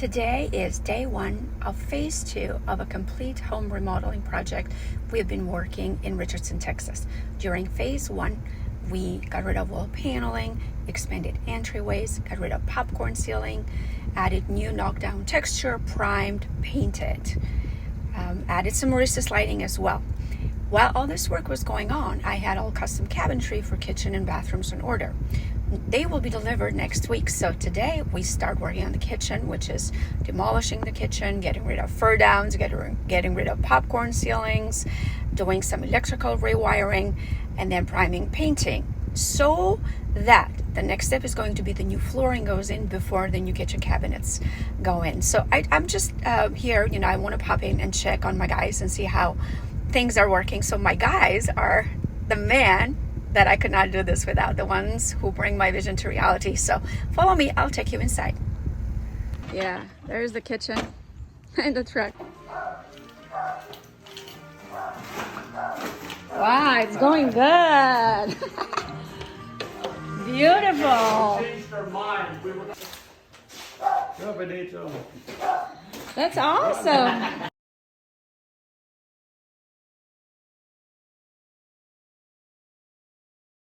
Today is day one of phase 2 of a complete home remodeling project we've been working in Richardson, Texas. During phase 1, we got rid of wall paneling, expanded entryways, got rid of popcorn ceiling, added new knockdown texture, primed, painted, added some recessed lighting as well. While all this work was going on, I had all custom cabinetry for kitchen and bathrooms in order. They will be delivered next week. So today we start working on the kitchen, which is demolishing the kitchen, getting rid of fur downs, getting rid of popcorn ceilings, doing some electrical rewiring, and then priming, painting, so that the next step is going to be the new flooring goes in before the new kitchen cabinets go in. So I'm just here, I want to pop in and check on my guys and see how things are working. So my guys are the man that I could not do this without, the ones who bring my vision to reality. So follow me, I'll take you inside. Yeah, there's the kitchen and the truck. Wow, it's going good. Beautiful. Changed their mind. We were... That's awesome.